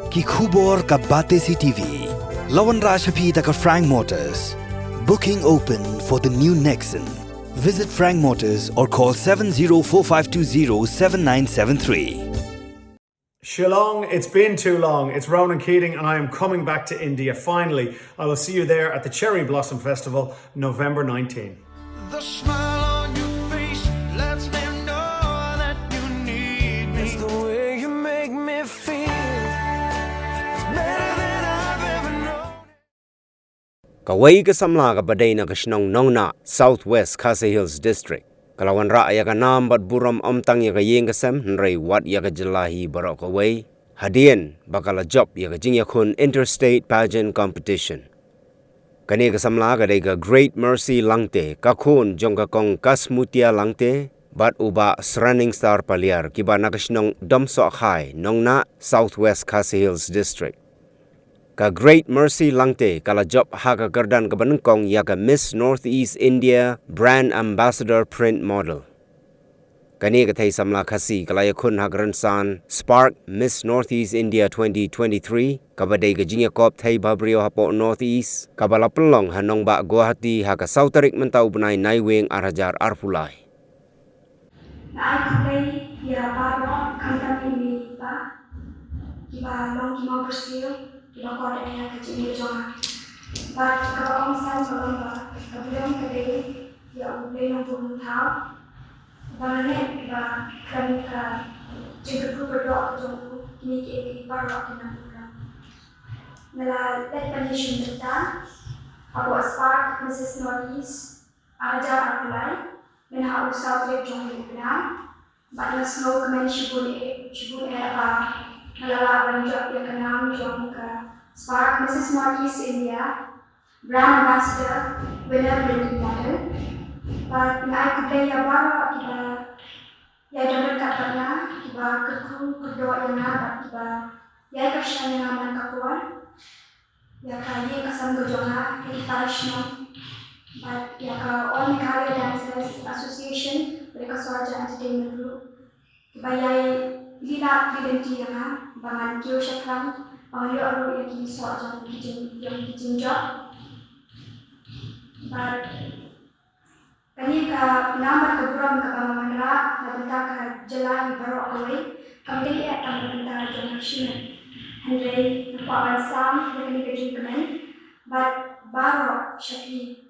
Ki khubor ka Bate CTV. Lawan Rashapi taka Frank Motors. Booking open for the new Nexon. Visit Frank Motors or call 7045207973. Shillong, it's been too long. It's Ronan Keating and I am coming back to India. Finally, I will see you there at the Cherry Blossom Festival, November 19. The smile on your face lets me know that you need me. It's the way you make me feel. It's better than I've ever known. Kawai ka samla ka baday na kasnong nongna Southwest Khasi Hills District. Kalawan ra ya ka nam bat buram amtang ya ka yeng kasem nrai wat ya ka jelahi barok kawai. Hadian bakala job ya ka jing ya kun interstate pageant competition. Kani ka samla ka day ka Great Mercy Langte ka kun jong ka kong Kasmutia Langte bat uba Running Star Paliar kiba na kasnong Domso Akhai nongna Southwest Khasi Hills District. Ka Great Mercy Langte kala job haka gardan ka banengkong ya ka Miss Northeast India Brand Ambassador Print Model. Kani ka thay samla khasi kala ya kun hagransan Spark Miss Northeast India 2023 kabaday ka jingya kop thay babrio hapo Northeast kabala pelong hanong ba Guwahati haka Sautarik mentau bunay naiwing arajar arpulay. Naikutay ya baro kantang ini ba kiba long kimo Brazil kiba kode ya kecil jonga ba kaba omsan kolom ba kabilang kadai ya ulay ng turun tao banganet ba kami ka jengketu berdoa kejongku kini ki baro kinang ulang nala let panishin kita Abu Spark Mrs. Northeast arajar arpulay menha usau trip jong libna ba snow kemen shibun ba nalala banjok ya kenam jong ka Spark Mrs. Northeast India Brand Ambassador winner Brand Model but nai kudai ya bara kiba ya donor katana kiba keku kedua yang na kiba ya kashan yang aman kakuan ya kaye kasam gojonga kiri parishno but ya ka All Meghalaya Dancers Association mereka Swaja Entertainment Group kiba yai lila lidenti yang bangan kio syakram bangan yo aru yaki Swaja yang kijinjok but kani ka nambat keburam ka bangan ra na benta ka jelai barok away kami ya tam benta jong shine handai na pawan sam kani ka jingkamen but barok syaki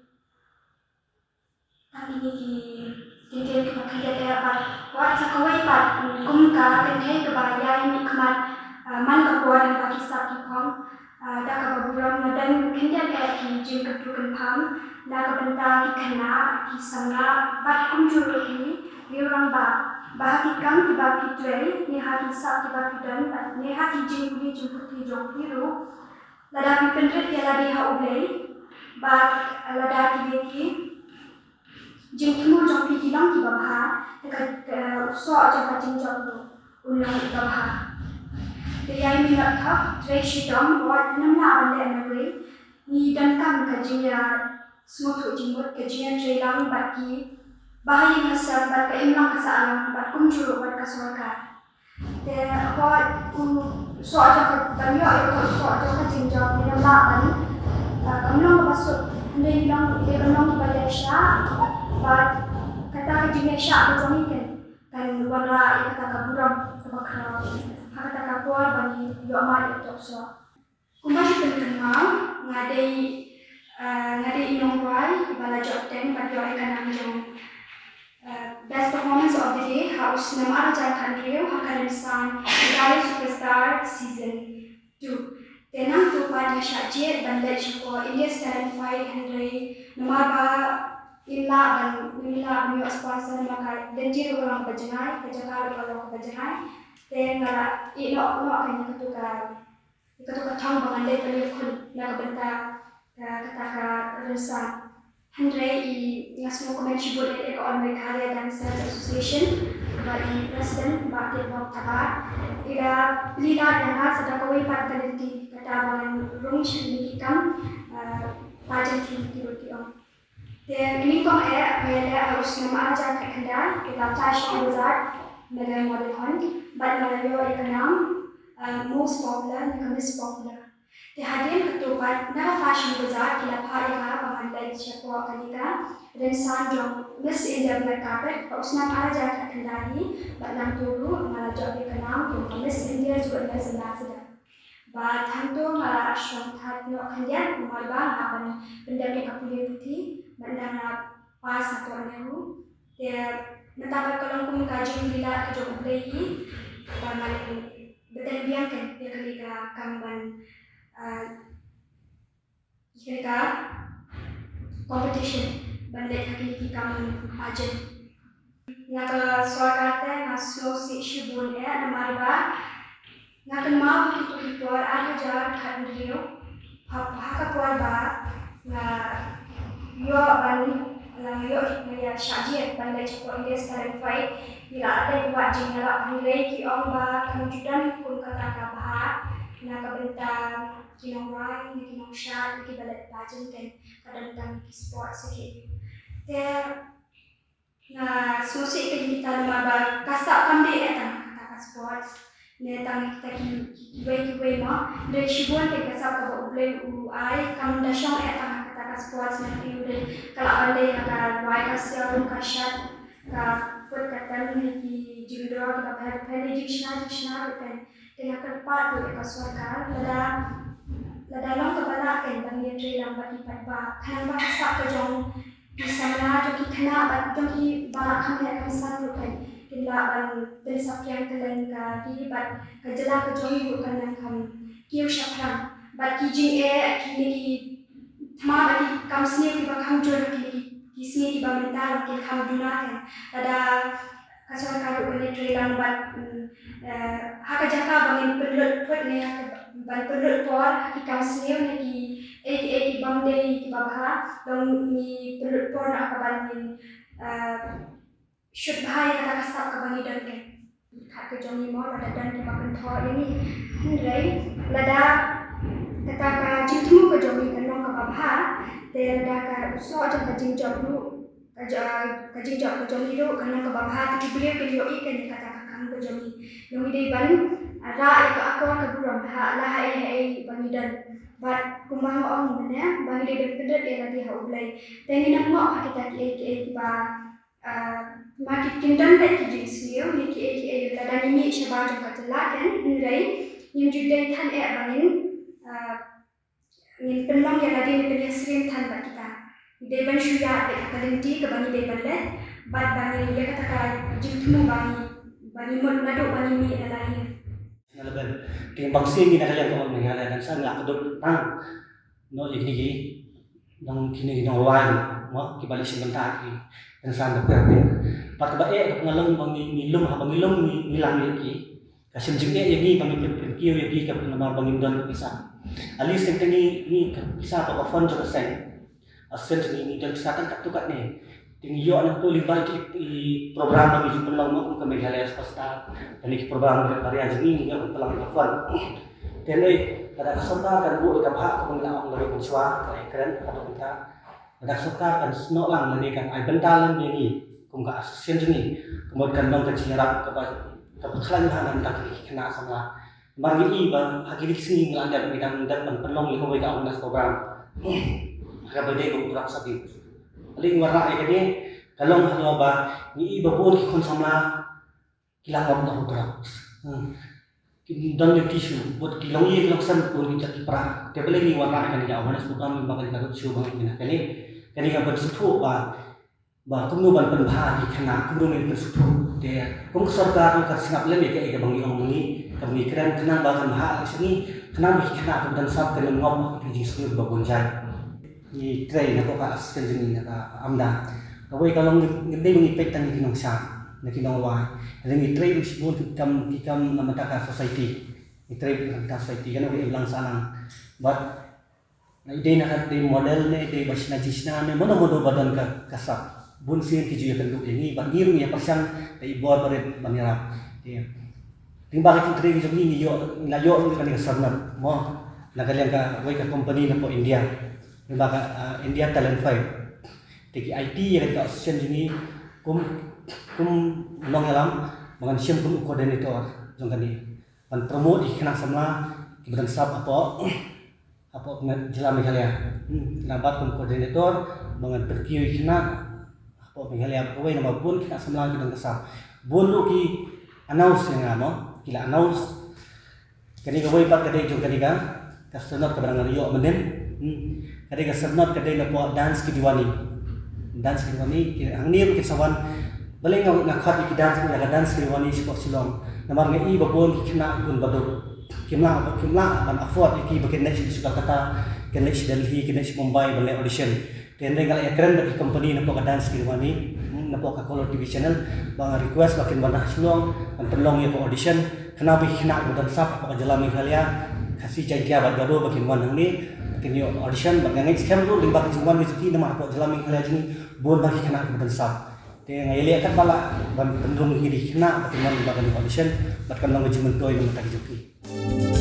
tapi ni kita kita dia dapat buat sakawai pat kum ka kenai ke bayai ni kemat man ka kuat dan bagi sakit kong dah ka baburam dan kenai dia ki jing ka tukan pam dah ka benta ki kena ki sanga bat kum juru ki orang ba bahati kam ki ba ki trei ni hati sak ki ba ki dan ni hati jing ki jing ki jong biru lada ki pendret dia ladi ha ulei ba lada ki jing temu jong pi kilang ki babha dekat so aja pacing jong ulang babha dia ini nak thak trei shidom wat namla ale nawi ni dan kam ka jing ya smooth jing bot ka jing trei lang baki bahaya hasal bat ka imlang ka saalang bat kum juru bat ka sorka te wat so aja ka tanyo ayo so aja ka jing jong ni namla an kamlong masuk hindi lang dia kamlong bayar sya but kata kejengnya syak betul kan warna kata kaburam kebakar kata kapua bagi yo amat itu so kumbasi tengah ngadai inong wai bala job ten bagi orang kan jong best performance of the day house nama aja country hakaran san Idol Superstar season 2 tenang tu pada syajir bandar Joko India's Talent Fight Henry nama illa mi sponsor maka denjir orang berjenai kejakar orang berjenai dan ngara ino akan ketuka thang bangandai pelukun nak bentar kata resa Andre ngasmo komen shibul ek All Meghalaya Dancers Association bagi president Bakit Bob Tabar ida lila dengan sedakawai partaliti kata bangan rung shibuli hikam pajan ti om dan ini kong mela harus nama aja kekendal kita fashion wizard mela model hunt but melayu ikanam most popular ni Miss Popular. Te hadian ketupat na fashion bazaar kila phare ka pamanlay siya po kanika dan sandrong Miss India black carpet pa usna para ja ka kendali balang turu mala job ke naam to Miss India juga na ambassador. Ba thanto mala ashram that no kandian umar ba hapan benda ke kapuli putih benda na pas atau nehu te matabar kalong kum kajung lila ke job lagi ba mal betul biang kan dia kanika kamban Ika competition bandai kaki kam ajen. Naka suarate na slosi shibun namarba. Naka mau itu puar ada jar kan rio. Haka puar ba na yo ban na yo ya shaji bandai cepat Inggris talent fight. Bila ada buat jingala bandai ki om ba kemudian pun kata kabah. Naka bentang kinong ride, kinong shot, kibalat pageant kan kadang-kadang ki sport sikit. Ter na susi kita nama kasak kambi etang kata sports. Ne tang kita kiway mo. Dari shibuan ke kasak ka ublay ai kam dasong etang kata sports na kiude kala ande ka ride asya rum ka shot ka put katan ki judo ka pele jishna kan kena kerpat ka sarkar lada long kebalakan bagi trailer bagi patba kanang ba kasak ka jong bisana jo ki khana ba jong ki balak khamya ka san kan kila ban pensakyan kalen ka ki bat ka jala ka jong yu kanang kham kiu shapram bat ki jing ki ni ki thma ba ki kam sne ki ba kham jo ki sne ki ba mental ki kham duna kan lada ka sarkar bani trailer bat haka jaka bangin perlut put ne ban perlut por ki kam sne ne ki eki bamde ki babha dong ni perlut por nak ka ban shoot bahaya kata kasap ka bangi dan ke kat ke jongi mo lada dan ki bakan tho ini hindrai lada kata ka jingmu ke jongi kanong ka babha te lada ka uso aja ka jingjob lu ka jingjob ke jongi lu kanong ka babha ti beliau ke yo ikan kata ka kang ke jongi jongi dei ban ra ka aku ka buram ha la ai bangi dan bat kumang ong bene bangi dei pendet ya lagi ha ublai tengi nak mo kita ki ba market kindan bet ki jinsio ni ki lada ni mi shaba jong ka telakan nrai nim judai than bangin ngin penlong ya lagi ni penyesrin than bat kita dei ban shuya bet ka lenti ka bangi dei ban let bat bangi ya kata ka jingtmu bangi mod nado bangi mi alahi nalaban ting bangsi ni nakalian ko ni hala dan sang la kadot tang no igni nang kini nang wan mo kibalik sebentar ki dan sang da per pat ba ngalong bangi ngilum ha bangi lum nilang ki kasim jing yagi bangi kiyo yagi ka nama bangi don bisa alis ting ni bisa pa fon jo sen asen ni dan bisa kan tukat ni ting yo anak tu libat ki program bagi jumlah mo kung kami hala swasta dan ki program karya jing ni yang telah fon tenoi kada kasota kan bu ka bha ko nila ang lari kunswa keren atau kita kada kasota kan sno lang lani kan ai bentalan ni kung ka asosian jini kemudian dong kecirap ke khalan hanan tak kena sama margi i ba hakili sini ngelanda bidang dan penlong liho ka unas program ka bade ko urak sabi aling warna ay kani kalong halo ba ni iba bu ki konsumla kilangop na program dan yung tissue buat kilong i kiloksan ko ni chat pra te bale ni warna kani ya unas program ba kani ka show bang kani ka bersutu ba kung ban penbha di khana kung min persutu de kung sarkar ka singap le ke ke bangi ong ni kami kran kena ba kan ha sini kena bi khana ko dan sab ke ngop ki jisku ba bonjai ni trai na ko ka asken jini na ka amda ka wei ka long ngende bangi pek tang ki nong sa na ki nong wa ni trai bi sibun kikam na mata ka society ni trai ka society kan wei lang sanang but na ide na ka de model ne de basna jisna ne mono badan ka kasap bun sien ki juya kan ini bangirung ya pasang dai bor paret banira dia ting bakit tri ki jomni yo la yo ni kan sarnat mo nagalian ka wai ka company na po India ni baka India Talent 5 tiki IT ya ka sen jini kum nong alam mangan siem kum coordinator jong kan ni ban promote di kena samla kibadan sab apa Jila Meghalaya nabat kum koordinator bangan perkiu kena apa Meghalaya kawai nama bun kena samla kibadan kasab bun lu ki announce yang amo kila announce kani kawai pat kadai jong kani ka kasnot ka barang riyo menen kadai ka sabnot kadai na po dance ki diwani ang niyo ki sawan baleng na khat ki dance ki diwani si Silong namar ngai babon ki kena gun baduk kimla ban afford iki bakin next di Surakarta kan next Delhi kan next Mumbai balai audition dan dengan ekran dari company na po ka dance kirwani na po ka color TV channel bang request bakin banah Silong kan tolong ya po audition kenapa hina budan sap pa Jila Meghalaya kasih jangkia bat gado bakin wanang ni bakin yo audition bang ngai scam tu ling bakin cuman rezeki nama po Jila Meghalaya ni bon bagi kena budan sap te ngai le akan bala ban tendung hidi kena bakin wan bakin audition batkan long jimen toy no mataki joki